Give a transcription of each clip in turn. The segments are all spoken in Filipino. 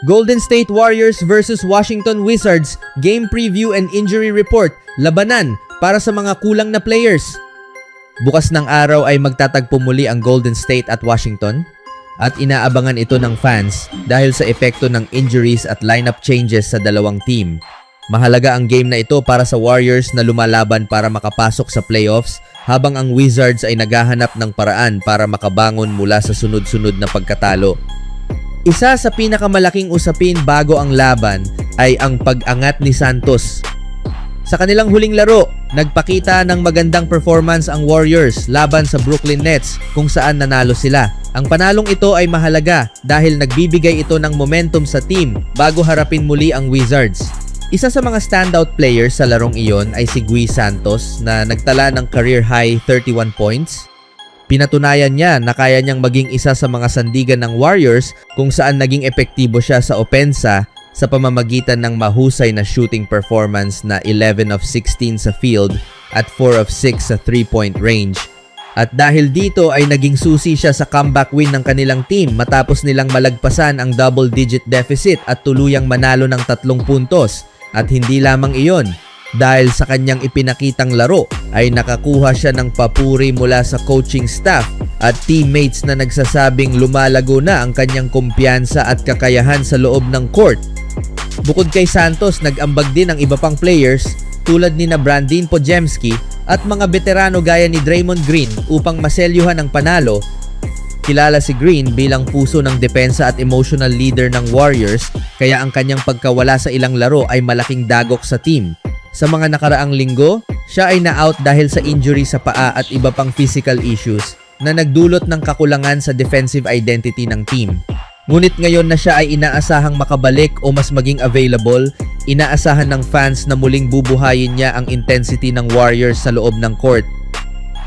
Golden State Warriors versus Washington Wizards, game preview and injury report, labanan para sa mga kulang na players. Bukas ng araw ay magtatagpo muli ang Golden State at Washington at inaabangan ito ng fans dahil sa epekto ng injuries at lineup changes sa dalawang team. Mahalaga ang game na ito para sa Warriors na lumalaban para makapasok sa playoffs habang ang Wizards ay naghahanap ng paraan para makabangon mula sa sunod-sunod na pagkatalo. Isa sa pinakamalaking usapin bago ang laban ay ang pag-angat ni Santos. Sa kanilang huling laro, nagpakita ng magandang performance ang Warriors laban sa Brooklyn Nets kung saan nanalo sila. Ang panalong ito ay mahalaga dahil nagbibigay ito ng momentum sa team bago harapin muli ang Wizards. Isa sa mga standout players sa larong iyon ay si Gui Santos na nagtala ng career-high 31 points. Pinatunayan niya na kaya niyang maging isa sa mga sandigan ng Warriors kung saan naging epektibo siya sa opensa sa pamamagitan ng mahusay na shooting performance na 11 of 16 sa field at 4 of 6 sa 3-point range. At dahil dito ay naging susi siya sa comeback win ng kanilang team matapos nilang malagpasan ang double-digit deficit at tuluyang manalo ng 3 puntos. At hindi lamang iyon, dahil sa kanyang ipinakitang laro ay nakakuha siya ng papuri mula sa coaching staff at teammates na nagsasabing lumalago na ang kanyang kumpiyansa at kakayahan sa loob ng court. Bukod kay Santos, nag-ambag din ang iba pang players tulad ni Brandin Podziemski at mga veterano gaya ni Draymond Green upang maselyuhan ang panalo. Kilala si Green bilang puso ng depensa at emotional leader ng Warriors kaya ang kanyang pagkawala sa ilang laro ay malaking dagok sa team. Sa mga nakaraang linggo, siya ay na-out dahil sa injury sa paa at iba pang physical issues na nagdulot ng kakulangan sa defensive identity ng team. Ngunit ngayon na siya ay inaasahang makabalik o mas maging available, inaasahan ng fans na muling bubuhayin niya ang intensity ng Warriors sa loob ng court.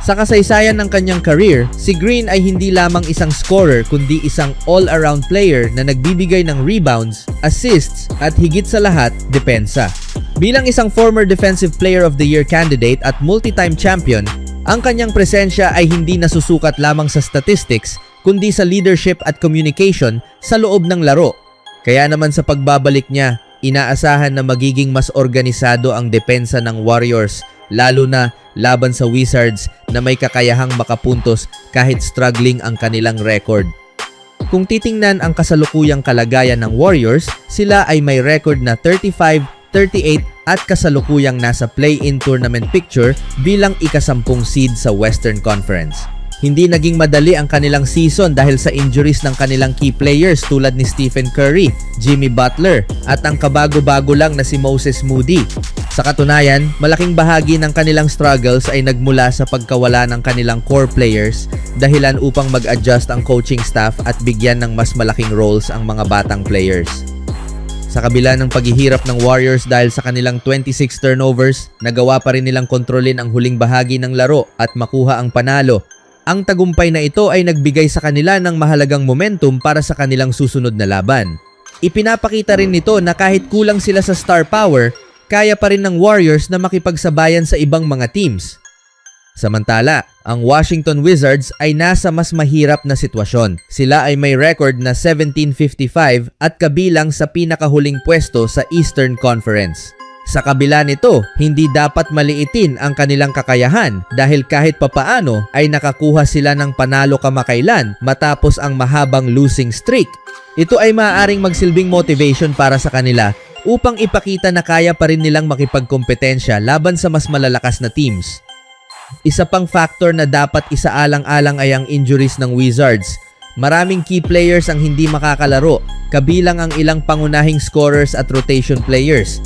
Sa kasaysayan ng kanyang career, si Green ay hindi lamang isang scorer kundi isang all-around player na nagbibigay ng rebounds, assists at higit sa lahat, depensa. Bilang isang former Defensive Player of the Year candidate at multi-time champion, ang kanyang presensya ay hindi nasusukat lamang sa statistics kundi sa leadership at communication sa loob ng laro. Kaya naman sa pagbabalik niya, inaasahan na magiging mas organisado ang depensa ng Warriors, lalo na laban sa Wizards na may kakayahang makapuntos kahit struggling ang kanilang record. Kung titingnan ang kasalukuyang kalagayan ng Warriors, sila ay may record na 35, 38 at kasalukuyang nasa play-in tournament picture bilang ika-10 seed sa Western Conference. Hindi naging madali ang kanilang season dahil sa injuries ng kanilang key players tulad ni Stephen Curry, Jimmy Butler at ang kabago-bago lang na si Moses Moody. Sa katunayan, malaking bahagi ng kanilang struggles ay nagmula sa pagkawala ng kanilang core players dahilan upang mag-adjust ang coaching staff at bigyan ng mas malaking roles ang mga batang players. Sa kabila ng paghihirap ng Warriors dahil sa kanilang 26 turnovers, nagawa pa rin nilang kontrolin ang huling bahagi ng laro at makuha ang panalo. Ang tagumpay na ito ay nagbigay sa kanila ng mahalagang momentum para sa kanilang susunod na laban. Ipinapakita rin nito na kahit kulang sila sa star power, kaya pa rin ng Warriors na makipagsabayan sa ibang mga teams. Samantala, ang Washington Wizards ay nasa mas mahirap na sitwasyon. Sila ay may record na 17-55 at kabilang sa pinakahuling pwesto sa Eastern Conference. Sa kabila nito, hindi dapat maliitin ang kanilang kakayahan dahil kahit papaano ay nakakuha sila ng panalo kamakailan matapos ang mahabang losing streak. Ito ay maaaring magsilbing motivation para sa kanila upang ipakita na kaya pa rin nilang makipagkompetensya laban sa mas malalakas na teams. Isa pang factor na dapat isaalang-alang ay ang injuries ng Wizards. Maraming key players ang hindi makakalaro, kabilang ang ilang pangunahing scorers at rotation players.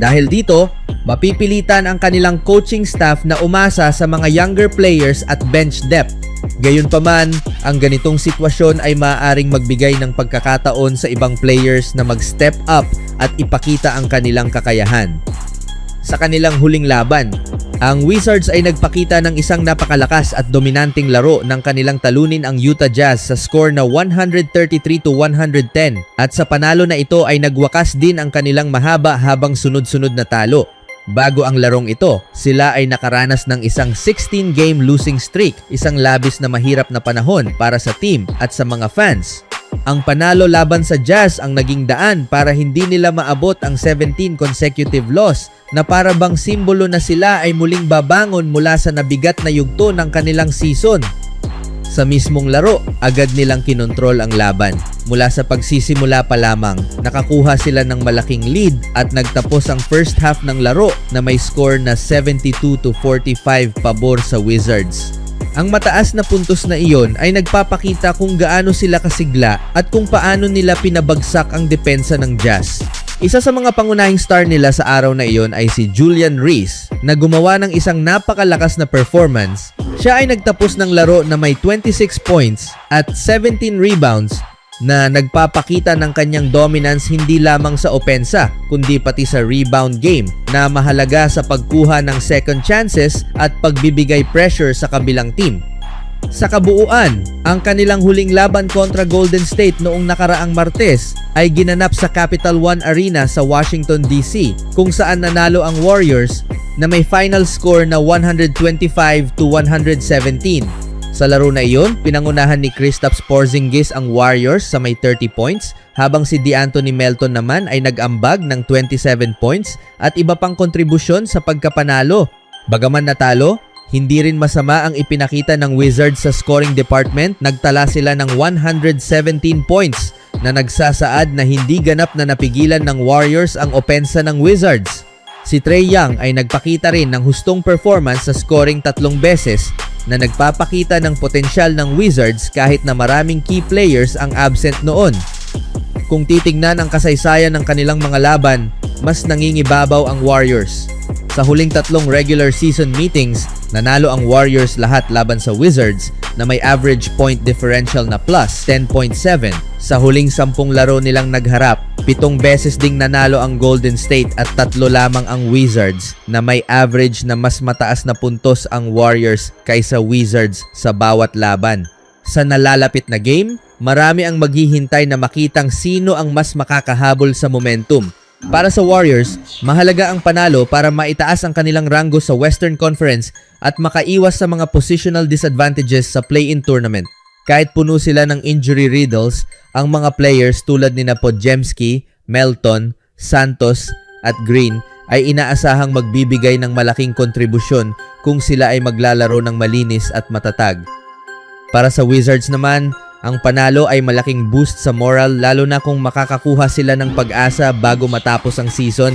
Dahil dito, mapipilitan ang kanilang coaching staff na umasa sa mga younger players at bench depth. Gayunpaman, ang ganitong sitwasyon ay maaaring magbigay ng pagkakataon sa ibang players na mag-step up at ipakita ang kanilang kakayahan. Sa kanilang huling laban, ang Wizards ay nagpakita ng isang napakalakas at dominanteng laro ng kanilang talunin ang Utah Jazz sa score na 133-110 at sa panalo na ito ay nagwakas din ang kanilang mahaba habang sunod-sunod na talo. Bago ang larong ito, sila ay nakaranas ng isang 16-game losing streak, isang labis na mahirap na panahon para sa team at sa mga fans. Ang panalo laban sa Jazz ang naging daan para hindi nila maabot ang 17 consecutive loss na para bang simbolo na sila ay muling babangon mula sa nabigat na yugto ng kanilang season. Sa mismong laro, agad nilang kinontrol ang laban. Mula sa pagsisimula pa lamang, nakakuha sila ng malaking lead at nagtapos ang first half ng laro na may score na 72-45 pabor sa Wizards. Ang mataas na puntos na iyon ay nagpapakita kung gaano sila kasigla at kung paano nila pinabagsak ang depensa ng Jazz. Isa sa mga pangunahing star nila sa araw na iyon ay si Julian Reese na gumawa ng isang napakalakas na performance. Siya ay nagtapos ng laro na may 26 points at 17 rebounds na nagpapakita ng kanyang dominance hindi lamang sa opensa kundi pati sa rebound game na mahalaga sa pagkuha ng second chances at pagbibigay pressure sa kabilang team. Sa kabuuan, ang kanilang huling laban kontra Golden State noong nakaraang Martes ay ginanap sa Capital One Arena sa Washington, D.C. kung saan nanalo ang Warriors na may final score na 125-117. Sa laro na iyon, pinangunahan ni Kristaps Porzingis ang Warriors sa may 30 points habang si DeAnthony Melton naman ay nag-ambag ng 27 points at iba pang kontribusyon sa pagkapanalo. Bagaman natalo, hindi rin masama ang ipinakita ng Wizards sa scoring department. Nagtala sila ng 117 points na nagsasaad na hindi ganap na napigilan ng Warriors ang opensa ng Wizards. Si Trae Young ay nagpakita rin ng hustong performance sa scoring 3 beses na nagpapakita ng potensyal ng Wizards kahit na maraming key players ang absent noon. Kung titignan ang kasaysayan ng kanilang mga laban, mas nangingibabaw ang Warriors. Sa huling 3 regular season meetings, nanalo ang Warriors lahat laban sa Wizards na may average point differential na plus 10.7. Sa huling 10 laro nilang nagharap, 7 beses ding nanalo ang Golden State at 3 lamang ang Wizards na may average na mas mataas na puntos ang Warriors kaysa Wizards sa bawat laban. Sa nalalapit na game, marami ang maghihintay na makitang sino ang mas makakahabol sa momentum. Para sa Warriors, mahalaga ang panalo para maitaas ang kanilang ranggo sa Western Conference at makaiwas sa mga positional disadvantages sa play-in tournament. Kahit puno sila ng injury riddles, ang mga players tulad nina Podziemski, Melton, Santos at Green ay inaasahang magbibigay ng malaking kontribusyon kung sila ay maglalaro ng malinis at matatag. Para sa Wizards naman, ang panalo ay malaking boost sa moral lalo na kung makakakuha sila ng pag-asa bago matapos ang season.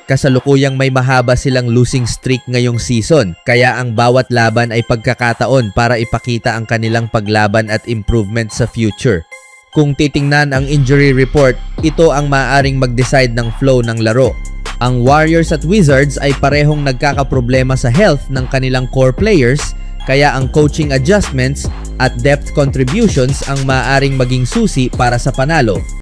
Kasalukuyang may mahaba silang losing streak ngayong season, kaya ang bawat laban ay pagkakataon para ipakita ang kanilang paglaban at improvement sa future. Kung titingnan ang injury report, ito ang maaaring mag-decide ng flow ng laro. Ang Warriors at Wizards ay parehong nagkakaproblema sa health ng kanilang core players, kaya ang coaching adjustments at depth contributions ang maaaring maging susi para sa panalo.